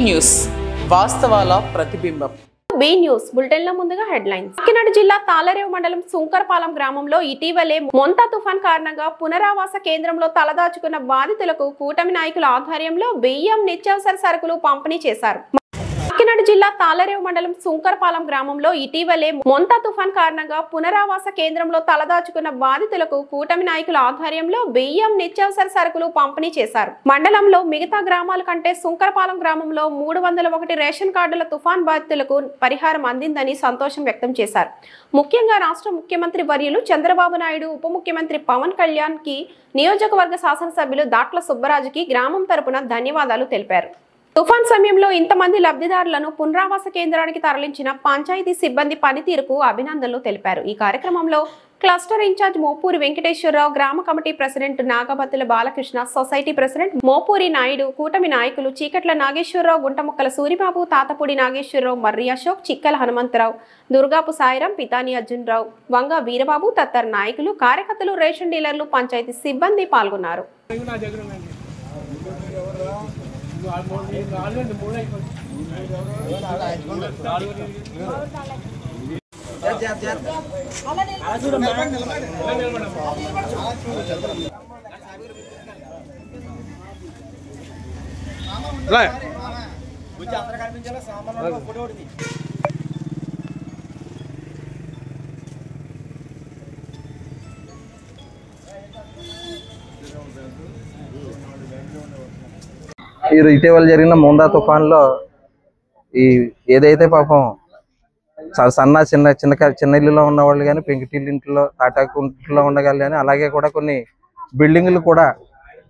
News వాస్తవాల ప్రతిబింబం. B news bulletin లో ముందుగా హెడ్లైన్స్. కాకినాడ జిల్లా తాళరేవు మండలం సుంకరపాలెం గ్రామంలో ఇటీవలే మొంతా తుఫాన్ కారణంగా పునరావాస కేంద్రంలో తలదాచుకున్న బాధితులకు కూటమి నాయకుల ఆధ్వర్యంలో బియ్యం, నిత్యావసర సరుకులు పంపిణీ చేశారు. కాకినాడ జిల్లా తాళరేవు మండలం సుంకరపాలెం గ్రామంలో ఇటీవలే మొంతా తుఫాన్ కారణంగా పునరావాస కేంద్రంలో తలదాచుకున్న బాధితులకు కూటమి నాయకుల ఆధ్వర్యంలో బియ్యం, నిత్యావసర సరుకులు పంపిణీ చేశారు. మండలంలో మిగతా గ్రామాల కంటే సుంకరపాలెం గ్రామంలో 301 రేషన్ కార్డుల తుఫాన్ బాధితులకు పరిహారం అందిందని సంతోషం వ్యక్తం చేశారు. ముఖ్యంగా రాష్ట్ర ముఖ్యమంత్రి వర్యులు చంద్రబాబు నాయుడు, ఉప ముఖ్యమంత్రి పవన్ కళ్యాణ్ కి, నియోజకవర్గ శాసనసభ్యులు దాట్ల సుబ్బరాజుకి గ్రామం తరపున ధన్యవాదాలు తెలిపారు. తుఫాన్ సమయంలో ఇంతమంది లబ్ధిదారులను పునరావాస కేంద్రానికి తరలించిన పంచాయతీ సిబ్బంది పనితీరుకు అభినందనలు తెలిపారు. ఈ కార్యక్రమంలో క్లస్టర్ ఇన్ఛార్జ్ మోపూరి వెంకటేశ్వరరావు, గ్రామ committee president Nagabathula Balakrishna, society president Mopuri Naidu, కూటమి నాయకులు చీకట్ల నాగేశ్వరరావు, గుంటముక్కల సూరిబాబు, తాతపూడి నాగేశ్వరరావు, మర్రి అశోక్, చిక్కల హనుమంతరావు, దుర్గాపు సాయిరాం, పితాని అర్జునరావు, వంగ వీరబాబు తదితర నాయకులు, కార్యకర్తలు, రేషన్ డీలర్లు, పంచాయతీ సిబ్బంది పాల్గొన్నారు. ఇటీవల జరిగిన మొంతా తుఫాన్లో ఏదైతే పాపం సన్న చిన్న ఇల్లులో ఉన్న వాళ్ళు కానీ, పెంకుటిల్లు ఇంట్లో, తాటాకు ఇంట్లో ఉండగాలి కానీ, అలాగే కూడా కొన్ని బిల్డింగులు కూడా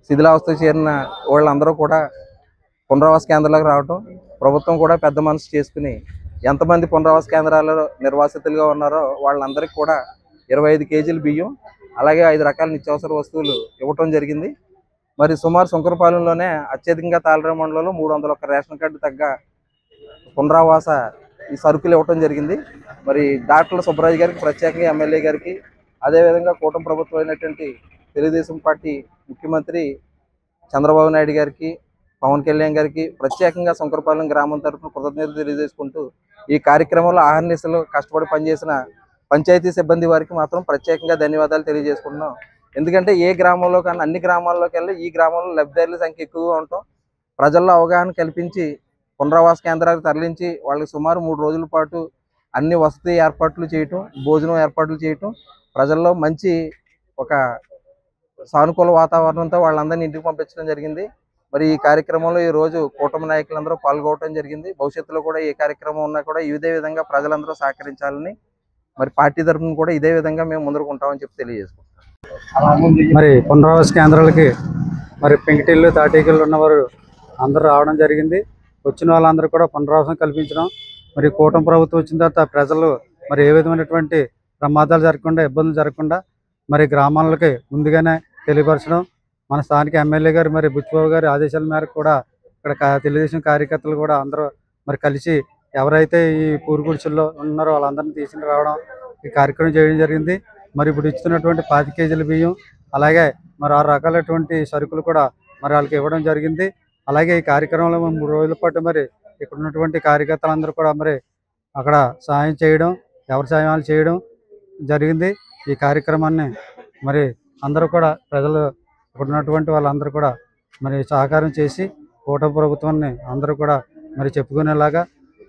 శిథిలావస్థకు చేరిన వాళ్ళందరూ కూడా పునరావాస కేంద్రాలకు రావటం, ప్రభుత్వం కూడా పెద్ద మనసు చేసుకుని ఎంతమంది పునరావాస కేంద్రాలలో నిర్వాసితులుగా ఉన్నారో వాళ్ళందరికీ కూడా 25 కేజీలు బియ్యం, అలాగే 5 రకాల నిత్యావసర వస్తువులు ఇవ్వటం జరిగింది. మరి సుమారు సుంకరపాలెంలోనే అత్యధికంగా తాళరేవు మండలంలో 301 రేషన్ కార్డు తగ్గ పునరావాస ఈ సరుకులు ఇవ్వటం జరిగింది. మరి దాట్ల సుబ్బరాజు గారికి, ప్రత్యేకంగా ఎమ్మెల్యే గారికి, అదేవిధంగా కూటమి ప్రభుత్వం అయినటువంటి తెలుగుదేశం పార్టీ ముఖ్యమంత్రి చంద్రబాబు నాయుడు గారికి, పవన్ కళ్యాణ్ గారికి ప్రత్యేకంగా సుంకరపాలెం గ్రామం తరఫున కృతజ్ఞతలు తెలియజేసుకుంటూ, ఈ కార్యక్రమంలో ఆహర్నిశలు కష్టపడి పనిచేసిన పంచాయతీ సిబ్బంది వారికి మాత్రం ప్రత్యేకంగా ధన్యవాదాలు తెలియజేసుకుంటున్నాం. ఎందుకంటే ఏ గ్రామంలో కానీ అన్ని గ్రామాల్లోకి వెళ్ళి ఈ గ్రామంలో లబ్ధిదారుల సంఖ్య ఎక్కువగా ఉండటం, ప్రజల్లో అవగాహన కల్పించి పునరావాస కేంద్రాలకు తరలించి వాళ్ళకి సుమారు 3 రోజుల పాటు అన్ని వసతి ఏర్పాట్లు చేయటం, భోజనం ఏర్పాట్లు చేయటం, ప్రజల్లో మంచి ఒక సానుకూల వాతావరణంతో వాళ్ళందరినీ ఇంటికి పంపించడం జరిగింది. మరి ఈ కార్యక్రమంలో ఈరోజు కూటమి నాయకులందరూ పాల్గొనడం జరిగింది. భవిష్యత్తులో కూడా ఏ కార్యక్రమం ఉన్నా కూడా ఇదే విధంగా ప్రజలందరూ సహకరించాలని, మరి పార్టీ తరఫున కూడా ఇదే విధంగా మేము ముందుకు ఉంటామని చెప్పి తెలియజేసుకుంటాం. మరి పునరావాస కేంద్రాలకి మరి పెంకుటిల్లు, తాటీకలు ఉన్నవారు అందరూ రావడం జరిగింది. వచ్చిన వాళ్ళందరూ కూడా పునరావాసం కల్పించడం, మరి కూటమి ప్రభుత్వం వచ్చిన తర్వాత ప్రజలు మరి ఏ విధమైనటువంటి ప్రమాదాలు జరగకుండా, ఇబ్బందులు జరగకుండా మరి గ్రామాలకి ముందుగానే తెలియపరచడం, మన స్థానిక ఎమ్మెల్యే గారు మరి బుచ్చిబాబు గారి ఆదేశాల మేరకు కూడా ఇక్కడ తెలుగుదేశం కార్యకర్తలు కూడా అందరూ మరి కలిసి ఎవరైతే ఈ పూరుగుడిచుల్లో ఉన్నారో వాళ్ళందరినీ తీసుకుని రావడం, ఈ కార్యక్రమం చేయడం జరిగింది. మరి ఇప్పుడు ఇస్తున్నటువంటి 25 కేజీల బియ్యం, అలాగే మరి 6 రకాలైనటువంటి సరుకులు కూడా మరి వాళ్ళకి ఇవ్వడం జరిగింది. అలాగే ఈ కార్యక్రమంలో 3 రోజుల పాటు మరి ఇక్కడ ఉన్నటువంటి కార్యకర్తలందరూ కూడా మరి అక్కడ సాయం చేయడం, ఎవరి సాయం చేయడం జరిగింది. ఈ కార్యక్రమాన్ని మరి అందరూ కూడా ప్రజలు ఇక్కడ ఉన్నటువంటి వాళ్ళందరూ కూడా మరి సహకారం చేసి కూటమి ప్రభుత్వాన్ని అందరూ కూడా మరి చెప్పుకునేలాగా,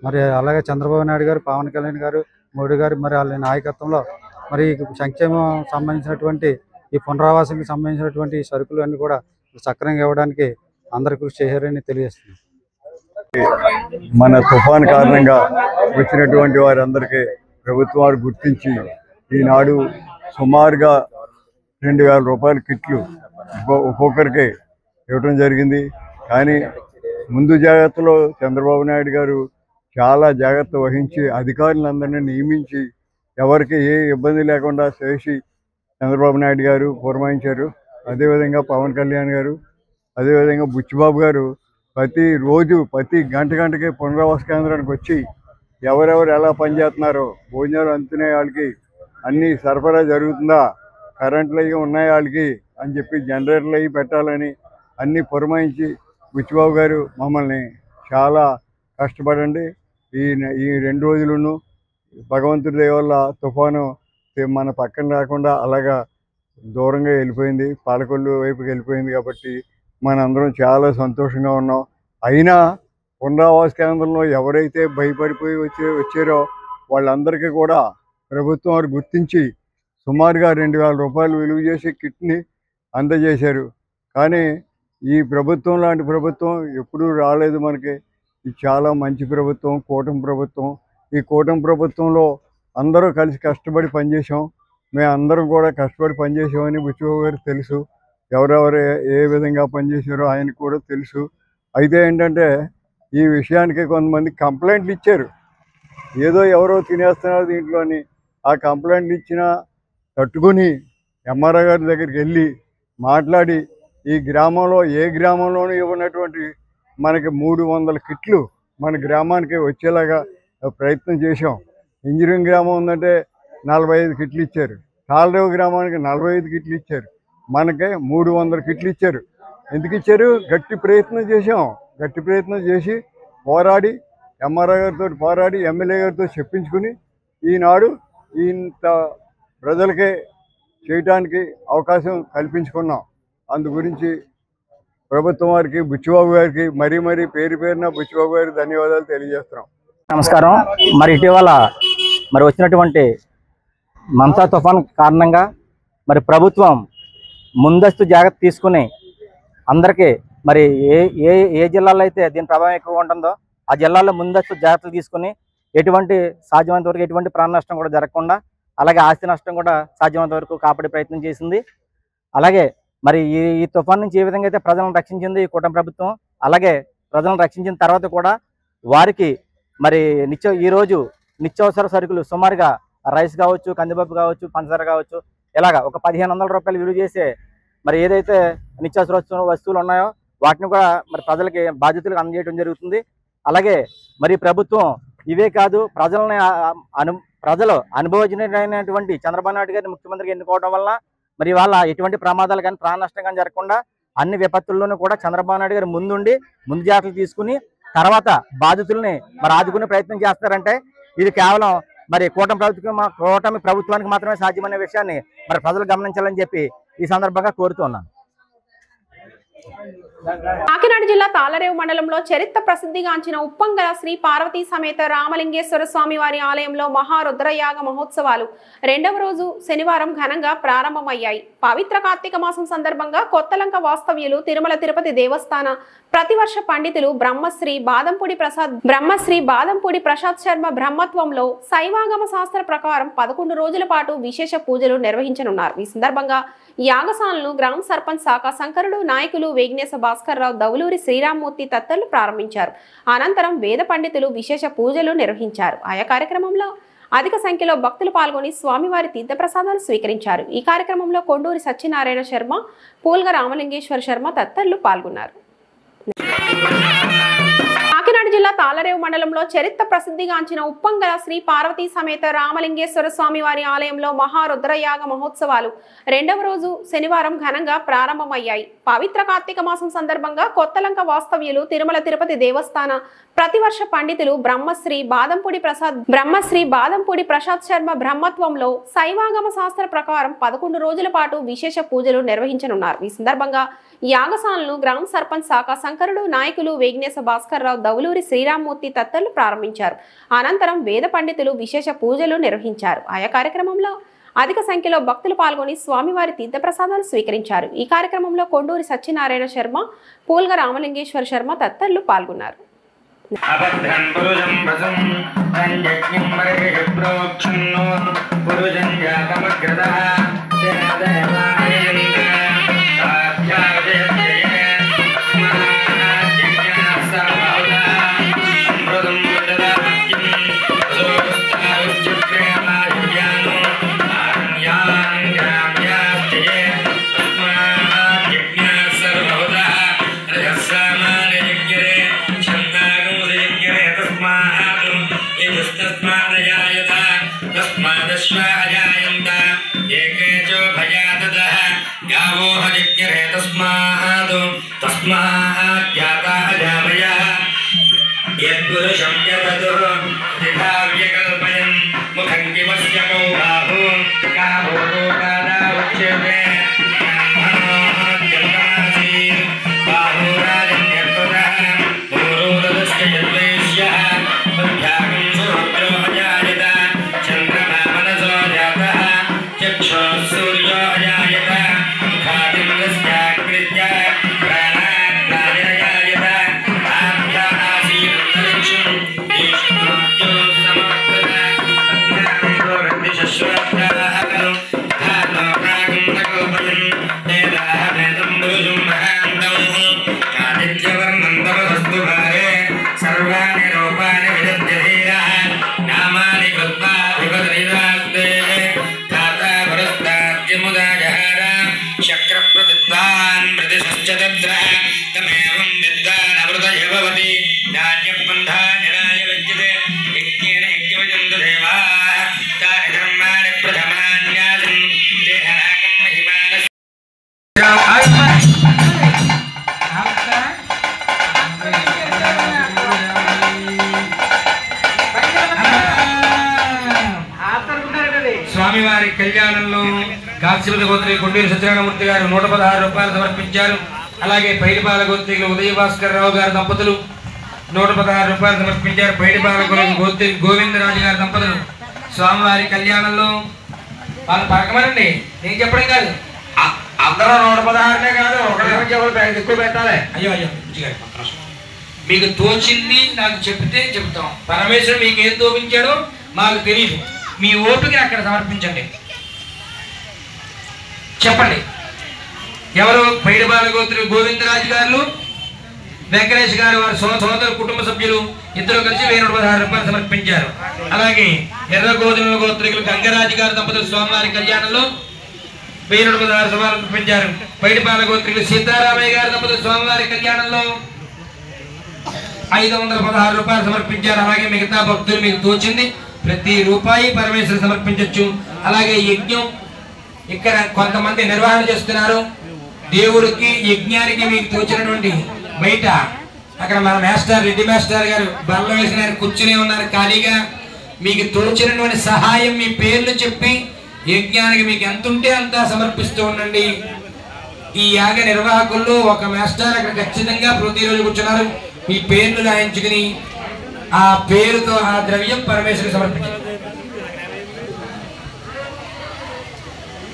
మరి అలాగే చంద్రబాబు నాయుడు గారు, పవన్ కళ్యాణ్ గారు, మోడీ గారు మరి వాళ్ళ నాయకత్వంలో మరి సంక్షేమం సంబంధించినటువంటి ఈ పునరావాసానికి సంబంధించినటువంటి సరుకులు అన్ని కూడా సక్రమంగా ఇవ్వడానికి అందరూ కృషి చేశారని తెలియజేస్తున్నాం. మన తుఫాన్ కారణంగా వచ్చినటువంటి వారందరికీ ప్రభుత్వాలు గుర్తించి ఈనాడు సుమారుగా 2000 రూపాయల కిట్లు ఒక్కొక్కరికి ఇవ్వడం జరిగింది. కానీ ముందు జాగ్రత్తలో చంద్రబాబు నాయుడు గారు చాలా జాగ్రత్త వహించి అధికారులందరినీ నియమించి ఎవరికి ఏ ఇబ్బంది లేకుండా చేసి చంద్రబాబు నాయుడు గారు పురమాయించారు. అదేవిధంగా పవన్ కళ్యాణ్ గారు, అదేవిధంగా బుచ్చిబాబు గారు ప్రతిరోజు ప్రతి గంటకి పునరావాస కేంద్రానికి వచ్చి ఎవరెవరు ఎలా పనిచేస్తున్నారో, భోజనాలు అందుతున్నాయి వాళ్ళకి, అన్నీ సరఫరా జరుగుతుందా, కరెంట్లు అవి ఉన్నాయి వాళ్ళకి అని చెప్పి జనరేటర్లు అవి పెట్టాలని అన్నీ పురమాయించి బుచ్చిబాబు గారు మమ్మల్ని చాలా కష్టపడండి. ఈ 2 రోజులను భగవంతుడి దయ వల్ల తుఫాను మన పక్కన రాకుండా అలాగా దూరంగా వెళ్ళిపోయింది, పాలకొల్లు వైపుకి వెళ్ళిపోయింది. కాబట్టి మనందరం చాలా సంతోషంగా ఉన్నాం. అయినా పునరావాస కేంద్రంలో ఎవరైతే భయపడిపోయి వచ్చారో వాళ్ళందరికీ కూడా ప్రభుత్వం వారు గుర్తించి సుమారుగా 2,000 రూపాయలు విలువ చేసి కిట్ని అందజేశారు. కానీ ఈ ప్రభుత్వం లాంటి ప్రభుత్వం ఎప్పుడూ రాలేదు మనకి. ఇది చాలా మంచి ప్రభుత్వం, కూటమి ప్రభుత్వం. ఈ కూటమి ప్రభుత్వంలో అందరూ కలిసి కష్టపడి పనిచేసాం. మేము అందరం కూడా కష్టపడి పనిచేసామని బుచ్చిబాబు గారికి తెలుసు. ఎవరెవరు ఏ విధంగా పనిచేశారో ఆయనకు కూడా తెలుసు. అయితే ఏంటంటే ఈ విషయానికి కొంతమంది కంప్లైంట్లు ఇచ్చారు. ఏదో ఎవరో తినేస్తున్నారు దీంట్లోని. ఆ కంప్లైంట్లు ఇచ్చినా తట్టుకుని ఎంఆర్ఓ గారి దగ్గరికి వెళ్ళి మాట్లాడి ఈ గ్రామంలో ఏ గ్రామంలోనూ ఇవ్వనటువంటి మనకి 300 కిట్లు మన గ్రామానికి వచ్చేలాగా ప్రయత్నం చేశాం. ఇంజనీరింగ్ గ్రామం ఉందంటే 45 కిట్లు ఇచ్చారు. తాళరేవు గ్రామానికి 45 కిట్లు ఇచ్చారు. మనకే 300 కిట్లు ఇచ్చారు. ఎందుకు ఇచ్చారు? గట్టి ప్రయత్నం చేశాం. గట్టి ప్రయత్నం చేసి పోరాడి ఎంఆర్ఓ గారితో పోరాడి ఎమ్మెల్యే గారితో చెప్పించుకుని ఈనాడు ఇంత ప్రజలకే చేయటానికి అవకాశం కల్పించుకున్నాం. అందు గురించి ప్రభుత్వం వారికి, బుచ్చిబాబు గారికి మరీ పేరు పేరున బుచ్చిబాబు గారికి ధన్యవాదాలు తెలియజేస్తున్నాం. నమస్కారం. మరి ఇటీవల వచ్చినటువంటి మంతా తుఫాన్ కారణంగా ప్రభుత్వం ముందస్తు జాగ్రత్త తీసుకుని అందరికీ ఏ జిల్లాలో అయితే దీని ప్రభావం ఎక్కువ ఉంటుందో ఆ జిల్లాలో ముందస్తు జాగ్రత్తలు తీసుకుని ఎటువంటి సాధ్యమైనంత వరకు ఎటువంటి ప్రాణ నష్టం కూడా జరగకుండా, అలాగే ఆస్తి నష్టం కూడా సాధ్యమైనంత వరకు కాపాడే ప్రయత్నం చేసింది. అలాగే ఈ తుఫాన్ నుంచి ఏ విధంగా అయితే ప్రజలను రక్షించింది ఈ కూటమి ప్రభుత్వం, అలాగే ప్రజలను రక్షించిన తర్వాత కూడా వారికి ఈరోజు నిత్యావసర సరుకులు సుమారుగా రైస్ కావచ్చు, కందిపప్పు కావచ్చు, పంచదార కావచ్చు, ఇలాగా ఒక 1,500 రూపాయలు విలువ చేసే ఏదైతే నిత్యావసర వస్తువులు ఉన్నాయో వాటిని కూడా ప్రజలకి బాధ్యతలకు అందజేయడం జరుగుతుంది. అలాగే ప్రభుత్వం ఇవే కాదు, ప్రజలు అనుభవజ్ఞుడైనటువంటి చంద్రబాబు నాయుడు గారిని ముఖ్యమంత్రిగా ఎన్నుకోవడం వల్ల వాళ్ళ ఎటువంటి ప్రమాదాలు కానీ ప్రాణ నష్టం కానీ జరగకుండా అన్ని విపత్తుల్లోనూ కూడా చంద్రబాబు నాయుడు గారు ముందు జాగ్రత్తలు తీసుకుని తర్వాత బాధితుల్ని ఆదుకునే ప్రయత్నం చేస్తారంటే ఇది కేవలం కూటమి ప్రభుత్వానికి మాత్రమే సాధ్యమనే విషయాన్ని ప్రజలు గమనించాలని చెప్పి ఈ సందర్భంగా కోరుతున్నాను. కాకినాడ జిల్లా తాళరేవు మండలంలో చరిత్ర ప్రసిద్ధిగాంచిన ఉప్పంగల శ్రీ పార్వతీ సమేత రామలింగేశ్వర స్వామి వారి ఆలయంలో మహారుద్రయాగ మహోత్సవాలు 2వ రోజు శనివారం ఘనంగా ప్రారంభమయ్యాయి. పవిత్ర కార్తీక మాసం సందర్భంగా కొత్తలంక వాస్తవ్యులు తిరుమల తిరుపతి దేవస్థాన ప్రతివర్ష పండితులు బ్రహ్మశ్రీ బాదంపూడి ప్రసాద్ శర్మ బ్రహ్మత్వంలో శైవాగమ శాస్త్ర ప్రకారం 11 రోజుల పాటు విశేష పూజలు నిర్వహించనున్నారు. ఈ సందర్భంగా యాగశాలను గ్రామ సర్పంచ్ శాఖ శంకరుడు నాయకులు వేగ్నేశ భాస్కర్ రావు, దవులూరి శ్రీరామ్మూర్తి తదితరులు ప్రారంభించారు. అనంతరం వేద పండితులు విశేష పూజలు నిర్వహించారు. ఆయా కార్యక్రమంలో అధిక సంఖ్యలో భక్తులు పాల్గొని స్వామివారి తీర్థప్రసాదాలు స్వీకరించారు. ఈ కార్యక్రమంలో కొండూరి సత్యనారాయణ శర్మ, పూల్గ రామలింగేశ్వర శర్మ తదితరులు పాల్గొన్నారు. కాకినాడ జిల్లా తాళరేవు మండలంలో చరిత్ర ప్రసిద్ధిగాంచిన ఉప్పంగల శ్రీ పార్వతీ సమేత రామలింగేశ్వర స్వామి వారి ఆలయంలో మహారుద్రయాగ మహోత్సవాలు 2వ రోజు శనివారం ఘనంగా ప్రారంభమయ్యాయి. పవిత్ర కార్తీక మాసం సందర్భంగా కొత్తలంక వాస్తవ్యులు తిరుమల తిరుపతి దేవస్థాన ప్రతివర్ష పండితులు బ్రహ్మశ్రీ బాదంపూడి ప్రసాద్ శర్మ బ్రహ్మత్వంలో శైవాగమ శాస్త్ర ప్రకారం 11 రోజుల పాటు విశేష పూజలు నిర్వహించనున్నారు. ఈ సందర్భంగా యాగశాలను గ్రామ సర్పంచ్ శాఖ శంకరుడు నాయకులు వేగ్నేశ భాస్కర్ రావు, దవులూరి శ్రీరామ్మూర్తి తదితరులు ప్రారంభించారు. అనంతరం వేద పండితులు విశేష పూజలు నిర్వహించారు. ఆయా కార్యక్రమంలో అధిక సంఖ్యలో భక్తులు పాల్గొని స్వామివారి తీర్థప్రసాదాలు స్వీకరించారు. ఈ కార్యక్రమంలో కొండూరి సత్యనారాయణ శర్మ, పూల్గ రామలింగేశ్వర శర్మ తదితరులు పాల్గొన్నారు. तस्मात् స్వామివారి కళ్యాణంలో కాశీపతి గోత్రి కొండూరి సత్యనారాయణమూర్తి గారు 116 రూపాయలు సమర్పించారు. అలాగే పైడిపాల గోత్రికులు ఉదయ భాస్కర్ రావు గారి దంపతులు 116 రూపాయలు సమర్పించారు. పైడిపాల గోత్రి గోవిందరాజు గారి దంపతులు స్వామివారి కళ్యాణంలో వాళ్ళు పరకమనండి, నేను చెప్పడం కాదు, అందరూ 116 కాదు, ఎక్కువ పెట్టాలి. అయ్యో అయ్యో మీకు తోచింది నాకు చెప్తే చెప్తాం. పరమేశ్వరుడు మీకు ఏం తోపించాడో మాకు తెలియదు, మీ ఓపికని అక్కడ సమర్పించండి. చెప్పండి ఎవరు? పైడిపాల గోత్రి గోవిందరాజు గారు, వెంకటేష్ గారు వారి సోదరు కుటుంబ సభ్యులు ఇద్దరు కలిసి 116 రూపాయలు సమర్పించారు. అలాగే ఎర్ర గోధుమల గోత్రికులు గంగరాజు గారి దంపతులు స్వామివారి కళ్యాణంలో 116 రూపాయలు సమర్పించారు. పైడిపాల గోత్రికులు సీతారామయ్య గారి దంపతులు స్వామివారి కళ్యాణంలో 516 రూపాయలు సమర్పించారు. అలాగే మిగతా భక్తులు మీకు తోచింది ప్రతి రూపాయి పరమేశ్వరు సమర్పించవచ్చు. అలాగే యజ్ఞం ఇక్కడ కొంతమంది నిర్వహణ చేస్తున్నారు. దేవుడికి యజ్ఞానికి మీకు తోచినటువంటి బయట అక్కడ మన మాస్టర్ రెడ్డి మాస్టర్ గారు బల్ల వేసిన కూర్చునే ఉన్నారు ఖాళీగా. మీకు తోచినటువంటి సహాయం మీ పేర్లు చెప్పి యజ్ఞానికి మీకు ఎంత ఉంటే అంత సమర్పిస్తూ ఉండండి. ఈ యాగ నిర్వాహకుల్లో ఒక మాస్టర్ అక్కడ ఖచ్చితంగా ప్రతిరోజు కూర్చున్నారు. మీ పేర్లు రాయించుకుని ఆ పేరుతో ఆ ద్రవ్యం పరమేశ్వరుడు సమర్పించారు.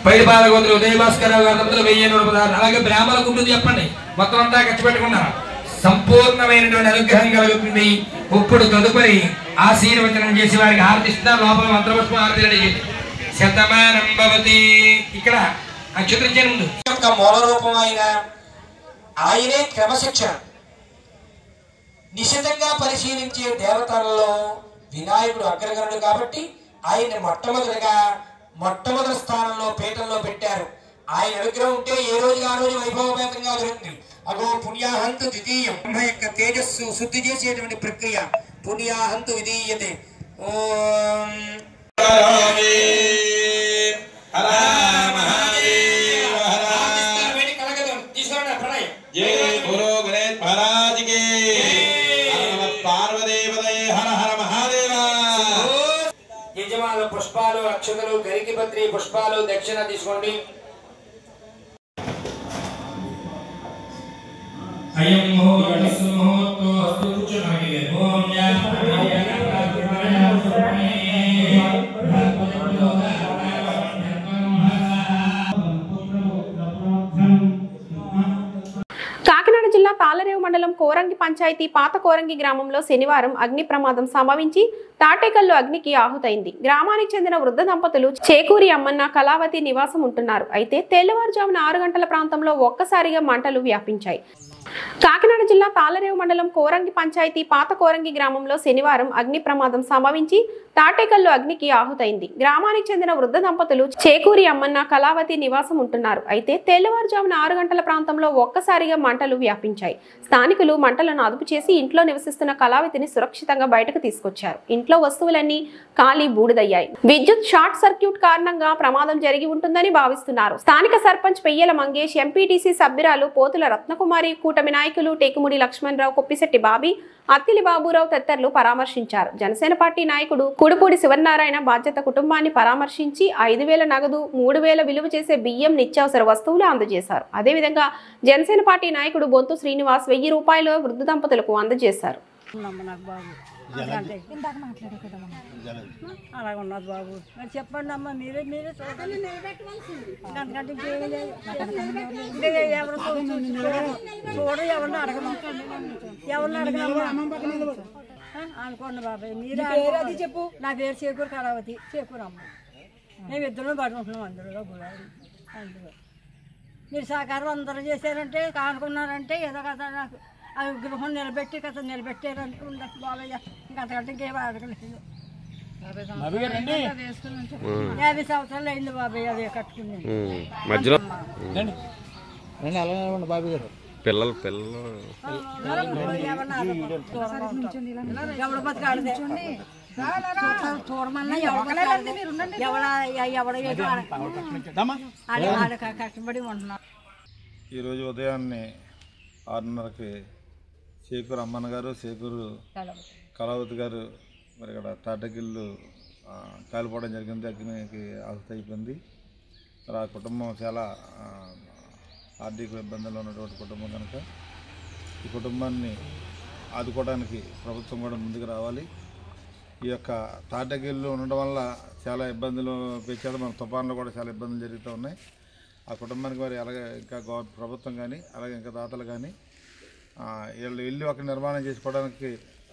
పైడిపాల గోత్రి ఉదయ భాస్కర్ రావు గారి దంపతులు 1116. అలాగే బ్రాహ్మణ గుండు చెప్పండి, మొత్తం అంతా ఖర్చు పెట్టుకున్నారు. సంపూర్ణమైనటువంటి అనుగ్రహం కలుగుతుంది. ఇప్పుడు తదుపరి ఆశీర్వచనం చేసి వారికి హారతిస్తున్నారు. లోపల మంత్రపుష్పం హారతి శతమానం భవతి. ఇక్కడ నక్షత్రించే ముందు యొక్క మూల రూపం ఆయనే క్రమశిక్షణ నిశితంగా పరిశీలించే దేవతలలో వినాయకుడు అగ్రగణుడు కాబట్టి ఆయన మొట్టమొదటి స్థానంలో పీఠంలో పెట్టారు. ఆయన అనుగ్రహం ఉంటే ఏ రోజుగా ఆ రోజు వైభవపేతంగా జరుగుతుంది. అగో పుణ్యాహంతు ద్వితీయం, బ్రహ్మ యొక్క తేజస్సు శుద్ధి చేసేటువంటి ప్రక్రియ పుణ్యాహంతు విధీయతే. ఓం యజమానులు పుష్పాలు అక్షతలు గరికిపత్రి పుష్పాలు దక్షిణ తీసుకోండి. అయం ముహూర్తస్సు ముహూర్తో అస్తు కూర్చోండి. ఓం కాకినాడ జిల్లా తాళరేవు మండలం కోరంగి పంచాయతీ పాత కోరంగి గ్రామంలో శనివారం అగ్ని ప్రమాదం సంభవించి తాటేకల్లు అగ్నికి ఆహుతైంది. గ్రామానికి చెందిన వృద్ధ దంపతులు చేకూరి అమ్మన్న కళావతి నివాసం ఉంటున్నారు. అయితే తెల్లవారుజామున 6 గంటల ప్రాంతంలో ఒక్కసారిగా మంటలు వ్యాపించాయి. కాకినాడ జిల్లా తాళరేవు మండలం కోరంగి పంచాయతీ పాత కోరంగి గ్రామంలో శనివారం అగ్ని ప్రమాదం సంభవించి తాటేకల్లు అగ్నికి ఆహుతైంది. గ్రామానికి చెందిన వృద్ధ దంపతులు చేకూరి అమ్మన్న కళావతి నివాసం ఉంటున్నారు. అయితే తెల్లవారుజామున 6 గంటల ప్రాంతంలో ఒక్కసారిగా మంటలు వ్యాపించాయి. స్థానికులు మంటలను అదుపు చేసి ఇంట్లో నివసిస్తున్న కళావతిని సురక్షితంగా బయటకు తీసుకొచ్చారు. ఇంట్లో వస్తువులన్నీ కాలి బూడిదయ్యాయి. విద్యుత్ షార్ట్ సర్క్యూట్ కారణంగా ప్రమాదం జరిగి ఉంటుందని భావిస్తున్నారు. స్థానిక సర్పంచ్ పెయ్యల మంగేష్, ఎంపీటీసీ సభ్యురాలు పోతుల రత్నకుమారి, కూటమి నాయకులు టేకుముడి లక్ష్మణరావు, కొప్పిశెట్టి బాబీ, అత్తిలి బాబురావు తదితరులు పరామర్శించారు. జనసేన పార్టీ నాయకుడు కుడుపూడి శివనారాయణ బాధ్యత కుటుంబాన్ని పరామర్శించి 5,000 నగదు, 3,000 విలువ చేసే బియ్యం, నిత్యావసర వస్తువులు అందజేశారు. అదేవిధంగా జనసేన పార్టీ నాయకుడు బొంతు శ్రీనివాస్ 1,000 రూపాయలు వృద్ధ దంపతులకు అందజేశారు. అలాగ ఉన్నది బాబు, మరి చెప్పండి అమ్మ, మీరే చూడండి. ఎవరు చూడ ఎవరిని అడగను, అనుకోండి బాబాయ్. మీరు అది చెప్పు. నా పేరు చేకూరు కళావతి, చేకూరమ్మ. మేము ఇద్దరు పడుకుంటున్నాం అందులో అందులో. మీరు సహకారం అందరూ చేశారంటే, కానుకున్నారంటే ఏదో కదా నాకు అది గృహం నిలబెట్టి కదా నిలబెట్టారంటే ఉండదు బాలయ్య. ఇంకంతకంటే ఇంకేమో అడగలేదు. 50 సంవత్సరాలు అయింది బాబాయ్ అది కట్టుకుని. మధ్యలో పిల్లలు ఎవడ బతకాడదే చూడమన్నా ఎవడ కష్టపడి ఉంటున్నారు. ఈరోజు ఉదయాన్నే 6:30కి చేకూరు అమ్మన్న గారు, చేకూరు కళావతి గారు మరి ఇక్కడ తాటకిల్లు కాలిపోవడం జరిగింది. అగ్నికి ఆహుతి అయిపోయింది. మరి ఆ కుటుంబం చాలా ఆర్థిక ఇబ్బందుల్లో ఉన్నటువంటి కుటుంబం కనుక ఈ కుటుంబాన్ని ఆదుకోవడానికి ప్రభుత్వం కూడా ముందుకు రావాలి. ఈ యొక్క తాటకిల్లు ఉండడం వల్ల చాలా ఇబ్బందులు పెంచాడు. మన తుఫాన్లో కూడా చాలా ఇబ్బందులు జరుగుతూ ఉన్నాయి. ఆ కుటుంబానికి మరి అలాగే ఇంకా ప్రభుత్వం కానీ అలాగే ఇంకా దాతలు కానీ వీళ్ళు ఇల్లు ఒక నిర్మాణం చేసుకోవడానికి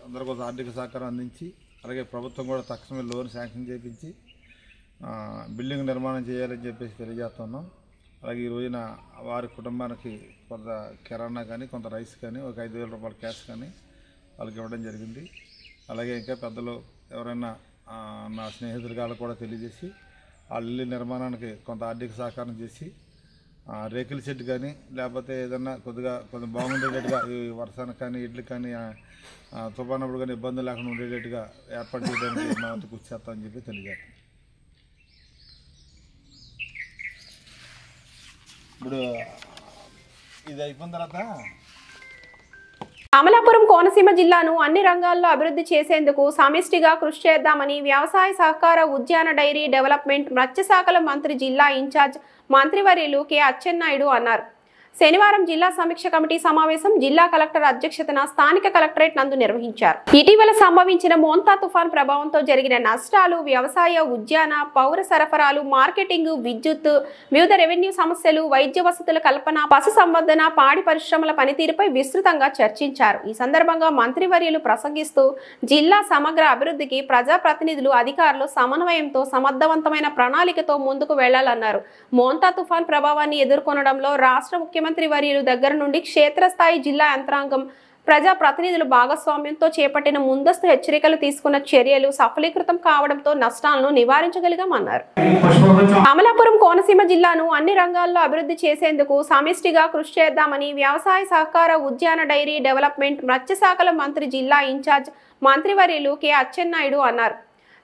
అందరూ కొంచెం ఆర్థిక సహకారం అందించి, అలాగే ప్రభుత్వం కూడా తక్షణమే లోన్ శాంక్షన్ చేయించి బిల్డింగ్ నిర్మాణం చేయాలని చెప్పేసి తెలియజేస్తున్నాం. అలాగే ఈ రోజున వారి కుటుంబానికి కొంత కిరాణా కానీ, కొంత రైస్ కానీ, ఒక 5,000 రూపాయల క్యాష్ కానీ వాళ్ళకి ఇవ్వడం జరిగింది. అలాగే ఇంకా పెద్దలు ఎవరైనా నా స్నేహితులు వాళ్ళకు కూడా తెలియజేసి వాళ్ళ ఇల్లు నిర్మాణానికి కొంత ఆర్థిక సహకారం చేసి రేకుల షెడ్ కానీ లేకపోతే ఏదన్నా కొంచెం బాగుండేటట్టుగా ఈ వర్షానికి కానీ ఇడ్లకి కానీ తుఫానప్పుడు కానీ ఇబ్బందులు లేకుండా ఉండేటట్టుగా ఏర్పాటు చేయడానికి మా వద్ద కృషి చేస్తామని చెప్పి తెలియజేస్తాం. ఇప్పుడు ఇది అయిపోయిన తర్వాత అమలాపురం కోనసీమ జిల్లాను అన్ని రంగాల్లో అభివృద్ధి చేసేందుకు సమిష్టిగా కృషి చేద్దామని వ్యవసాయ సహకార ఉద్యాన డైరీ డెవలప్మెంట్ మత్స్యశాఖల మంత్రి జిల్లా ఇన్ఛార్జ్ మంత్రివర్యులు కె అచ్చెన్నాయుడు అన్నారు. శనివారం జిల్లా సమీక్ష కమిటీ సమావేశం జిల్లా కలెక్టర్ అధ్యక్షతన స్థానిక కలెక్టరేట్ నందు నిర్వహించారు. ఇటీవల సంభవించిన మోంతా తుఫాన్ ప్రభావంతో జరిగిన నష్టాలు, వ్యవసాయ, ఉద్యాన, పౌర సరఫరాలు, మార్కెటింగ్, విద్యుత్, వివిధ రెవెన్యూ సమస్యలు, వైద్య వసతుల కల్పన, పశు సంవర్ధన, పాడి పరిశ్రమల పనితీరుపై విస్తృతంగా చర్చించారు. ఈ సందర్భంగా మంత్రివర్యులు ప్రసంగిస్తూ జిల్లా సమగ్ర అభివృద్ధికి ప్రజాప్రతినిధులు, అధికారులు సమన్వయంతో సమర్థవంతమైన ప్రణాళికతో ముందుకు వెళ్లాలన్నారు. మోంతా తుఫాన్ ప్రభావాన్ని ఎదుర్కొనడంలో రాష్ట్ర ముఖ్యమంత్రి వర్యులు దగ్గర నుండి క్షేత్రస్థాయి జిల్లా యంత్రాంగం, ప్రజా ప్రతినిధులు భాగస్వామ్యంతో చేపట్టిన ముందస్తు హెచ్చరికలు తీసుకున్న చర్యలు సఫలీకృతం కావడంతో నష్టాలను నివారించగలిగామన్నారు. అమలాపురం కోనసీమ జిల్లాను అన్ని రంగాల్లో అభివృద్ధి చేసేందుకు సమిష్టిగా కృషి చేద్దామని వ్యవసాయ సహకార ఉద్యాన డైరీ డెవలప్మెంట్ మత్స్యశాఖల మంత్రి జిల్లా ఇన్ఛార్జ్ మంత్రివర్యులు కె అచ్చెన్నాయుడు అన్నారు.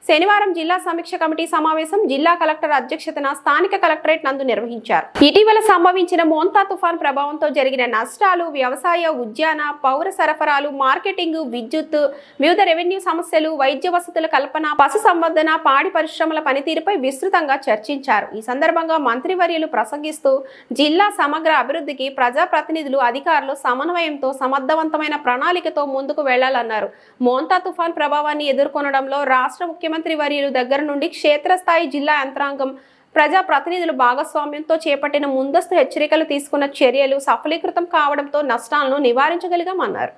శనివారం జిల్లా సమీక్ష కమిటీ సమావేశం జిల్లా కలెక్టర్ అధ్యక్షతన స్థానిక కలెక్టరేట్ నందు నిర్వహించారు. ఇటీవల సంభవించిన మోంతా తుఫాన్ ప్రభావంతో జరిగిన నష్టాలు, వ్యవసాయ, ఉద్యాన, పౌర సరఫరాలు, మార్కెటింగ్, విద్యుత్, వివిధ రెవెన్యూ సమస్యలు, వైద్య వసతుల కల్పన, పశు సంవర్ధన, పాడి పరిశ్రమల పనితీరుపై విస్తృతంగా చర్చించారు. ఈ సందర్భంగా మంత్రివర్యులు ప్రసంగిస్తూ జిల్లా సమగ్ర అభివృద్ధికి ప్రజాప్రతినిధులు, అధికారులు సమన్వయంతో సమర్థవంతమైన ప్రణాళికతో ముందుకు వెళ్లాలన్నారు. మోంతా తుఫాన్ ప్రభావాన్ని ఎదుర్కొనడంలో రాష్ట్ర ముఖ్యమంత్రి వర్యులు దగ్గర నుండి క్షేత్రస్థాయి జిల్లా యంత్రాంగం, ప్రజా ప్రతినిధులు భాగస్వామ్యంతో చేపట్టిన ముందస్తు హెచ్చరికలు తీసుకున్న చర్యలు సఫలీకృతం కావడంతో నష్టాలను నివారించగలిగామన్నారు.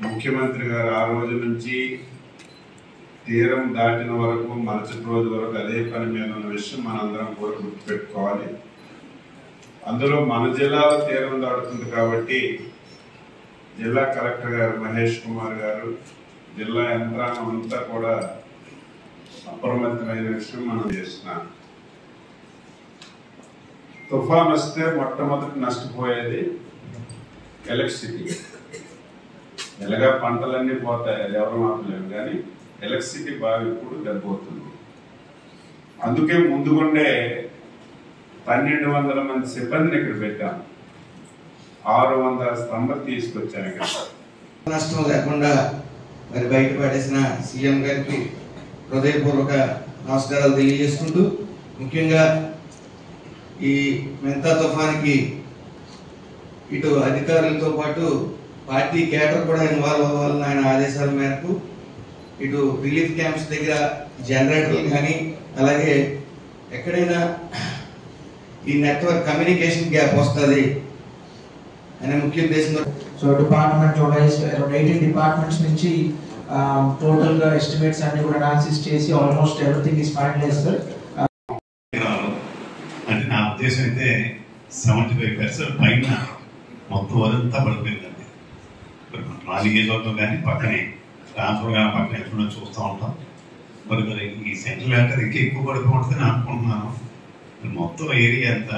ముఖ్యమంత్రి గారు ఆ రోజు నుంచి తీరం దాటిన వరకు మరుసటి రోజు వరకు అదే పని మీద ఉన్న విషయం మనందరం కూడా గుర్తుపెట్టుకోవాలి. అందులో మన జిల్లాలో తీరం దాటుతుంది కాబట్టి జిల్లా కలెక్టర్ గారు మహేష్ కుమార్ గారు, జిల్లా యంత్రాంగం అంతా కూడా అప్రమత్తమైన విషయం మనం చేస్తున్నాం. తుఫాన్ వస్తే మొట్టమొదటి నష్టపోయేది ఎలక్ట్రిసిటీ. ఎలాగా పంటలన్నీ పోతాయి, అది ఎవరు మాపలేము, కానీ ఎలక్ట్రిసిటీ బాగా ఇప్పుడు దెబ్బవుతుంది. అందుకే ముందుగుండే 1200 మంది సిబ్బందిని ఇక్కడ పెట్టాం. 600 స్తంభం తీసుకొచ్చాను ఇక్కడ. నష్టం లేకుండా మరి బయటపడేసిన సీఎం గారికి హృదయపూర్వక నమస్కారాలు తెలియజేసుకుంటూ, ముఖ్యంగా ఈ మెంతా తుఫాన్కి ఇటు అధికారులతో పాటు పార్టీ కేడర్ కూడా ఇన్వాల్వ్ అవ్వాలని ఆయన ఆదేశాల మేరకు ఇటు రిలీఫ్ క్యాంప్స్ దగ్గర జనరేటర్లు కానీ, అలాగే ఎక్కడైనా ఈ నెట్వర్క్ కమ్యూనికేషన్ గ్యాప్ వస్తుంది అనే ముఖ్య ఉద్దేశంతో సో డిపార్ట్మెంట్ 18 డిపార్ట్మెంట్స్ నుంచి టోటల్ గా ఎస్టిమేట్స్ అన్ని కూడా అనాలిసిస్ చేసి almost everything is finalise sir. అంటే నా ఉద్దేశం అయితే 75% పైన మొత్తం వరంతా పడిపోయిందండి. మా నియోజకవర్గం కానీ పక్కనే ట్రాన్స్ఫర్ కానీ పక్కన ఎప్పుడో చూస్తూ ఉంటాం. మరి ఈ సెంట్రల్ యాంకర్ ఇంకా ఎక్కువ పడిపోతుందని అనుకుంటున్నాను. మొత్తం ఏరియా ఎంత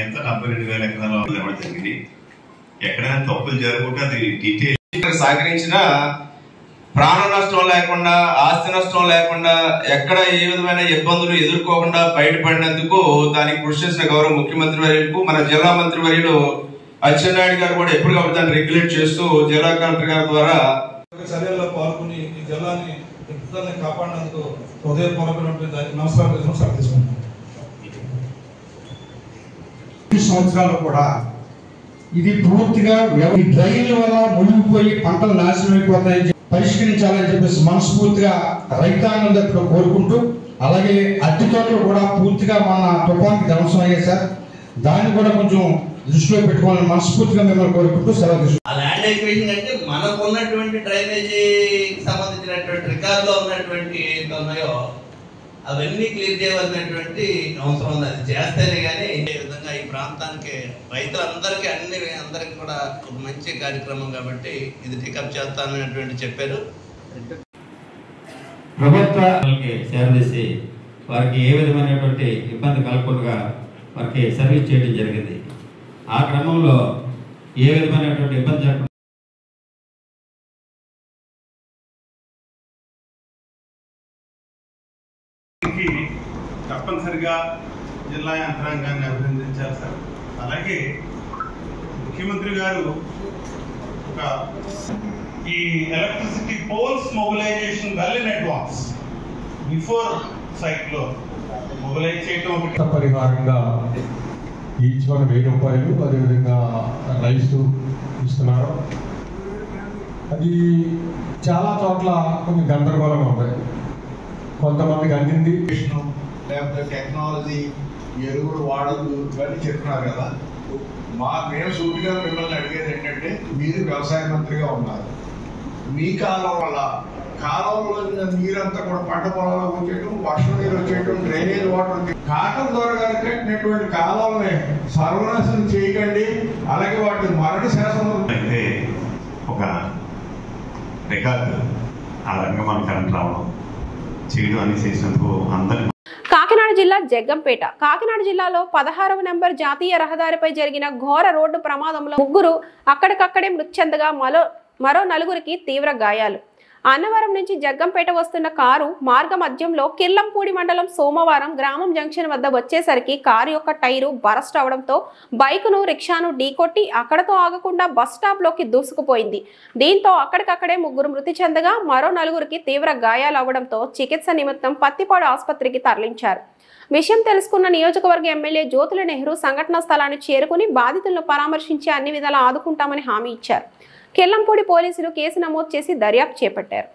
72,000 ఎకరాలు ఇవ్వడం జరిగింది. ఎక్కడైనా తప్పులు జరుగుతుంటే అది డీటెయిల్ సహకరించిన ప్రాణ నష్టం లేకుండా, ఆస్తి నష్టం లేకుండా, ఎక్కడ ఏ విధమైన ఇబ్బందులు ఎదుర్కోకుండా బయటపడినందుకు దానికి కృషి చేసిన గౌరవ ముఖ్యమంత్రి వర్యులకు, మన జిల్లా మంత్రి వర్యులు అచ్చెన్నాయుడు గారు కూడా ఎప్పటికప్పుడు దాన్ని రెగ్యులేట్ చేస్తూ జిల్లా కలెక్టర్ గారి ద్వారా చర్యల్లో పాల్గొని ఈ జిల్లాని కాపాడినందుకు హృదయపూర్వకమైన నమస్కారం సమర్పిస్తున్నాను. ఈ సంవత్సరాలు కూడా ఇది పూర్తిగా డ్రైన్ల వల్ల మునిగిపోయి పంటలు నాశనం అయిపోతాయని పరిష్కరించాలని చెప్పేసి మనస్ఫూర్తిగా రైతాంగం దగ్గర కోరుకుంటూ, అలాగే అట్టి తోటలు కూడా పూర్తిగా మన తుఫాన్కి ధ్వంసం అయ్యాయి సార్. దాన్ని కూడా కొంచెం దృష్టిలో పెట్టుకోవాలని మనస్ఫూర్తిగా మిమ్మల్ని కోరుకుంటూ సెలవు తీసుకుంటాం. ల్యాండ్ ఎక్వేషన్ అంటే మనకు ఉన్నటువంటి డ్రైనేజీకి సంబంధించినటువంటి రికార్డులో ఉన్నటువంటి ఏదైతే ఉన్నాయో అవన్నీ క్లియర్ చేయవలసినటువంటి అవసరం ఉంది. అది చేస్తేనే కానీ ఈ విధంగా ఈ ప్రాంతానికి రైతులందరికీ అందరికి కూడా ఒక మంచి కార్యక్రమం కాబట్టి ఇది టేకప్ చేస్తాననేటువంటి చెప్పారు. ప్రభుత్వానికి సేవ చేసి వారికి ఏ విధమైనటువంటి ఇబ్బంది కలగకుండా వారికి సర్వీస్ చేయడం జరిగింది. ఆ క్రమంలో ఏ విధమైనటువంటి ఇబ్బంది జరగకుండా తప్పనిసరిగా జిల్లా యంత్రాంగాన్ని అభినందించారు సార్. అలాగే ముఖ్యమంత్రి గారు ఒక ఈ electricity poles mobilisation well in advance before cyclone mobilise చేయడం ఒకటి. పరిహారంగా ఈచ్ వన్ 1000 రూపాయలు, అదేవిధంగా రైస్ ఇస్తున్నారు. అది చాలా చోట్ల కొన్ని గందరగోళంగా ఉన్నాయి. కొంతమందికి అందింది, లేకపోతే టెక్నాలజీ, ఎరువులు వాడదు ఇవన్నీ చెప్తున్నారు కదా. మేము సూటిగా మిమ్మల్ని అడిగేది ఏంటంటే, మీరు వ్యవసాయ మంత్రిగా ఉన్నారు. మీ కాలం వల్ల కాలంలో నీరంతా కూడా పంట పొలాలకు వచ్చేయటం, వర్షం నీరు వచ్చేయటం, డ్రైనేజ్ వాటర్ కాటం ద్వారా కట్టినటువంటి కాలాలని సర్వనాశనం చేయకండి. అలాగే వాటి మరణ శాసనం అయితే ఒక రికార్డు ఆ రంగం మన కరెంట్ రావడం చేయడం అని చేసినందుకు అందరి. కాకినాడ జిల్లా జగ్గంపేట. కాకినాడ జిల్లాలో 16వ నెంబర్ జాతీయ రహదారిపై జరిగిన ఘోర రోడ్డు ప్రమాదంలో 3 అక్కడికక్కడే మృతి చెందగా మరో 4కి తీవ్ర గాయాలు. అన్నవరం నుంచి జగ్గంపేట వస్తున్న కారు మార్గ మధ్యంలో కిర్లంపూడి మండలం సోమవారం గ్రామం జంక్షన్ వద్ద వచ్చేసరికి కారు యొక్క టైరు బరస్ట్ అవడంతో బైకును రిక్షాను ఢీకొట్టి అక్కడతో ఆగకుండా బస్ స్టాప్ లోకి దూసుకుపోయింది. దీంతో అక్కడికక్కడే 3 మృతి చెందగా మరో 4కి తీవ్ర గాయాలు అవడంతో చికిత్స నిమిత్తం పత్తిపాడు ఆసుపత్రికి తరలించారు. విషయం తెలుసుకున్న నియోజకవర్గ ఎమ్మెల్యే జ్యోతుల నెహ్రూ సంఘటనా స్థలాన్ని చేరుకుని బాధితులను పరామర్శించి అన్ని విధాలా ఆదుకుంటామని హామీ ఇచ్చారు. కిర్లంపూడి పోలీసులు కేసు నమోదు చేసి దర్యాప్తు చేపట్టారు.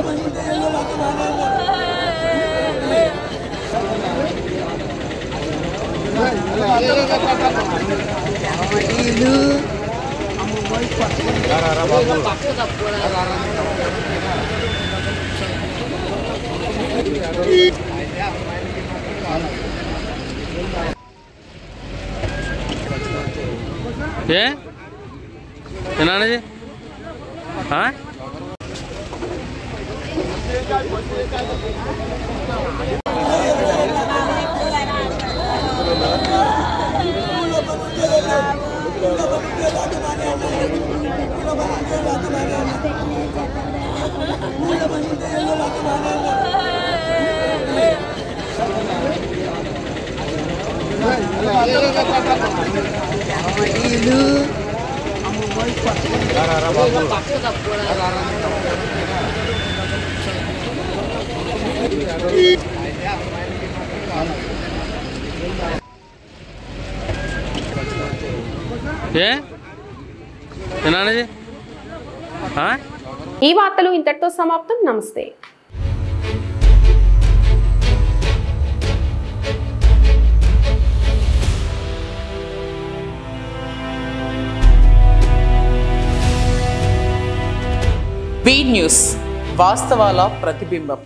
Thank you. ఏనాది ఈ వార్తలు ఇంతటితో సమాప్తం. నమస్తే. బీ న్యూస్, వాస్తవాల ప్రతిబింబం.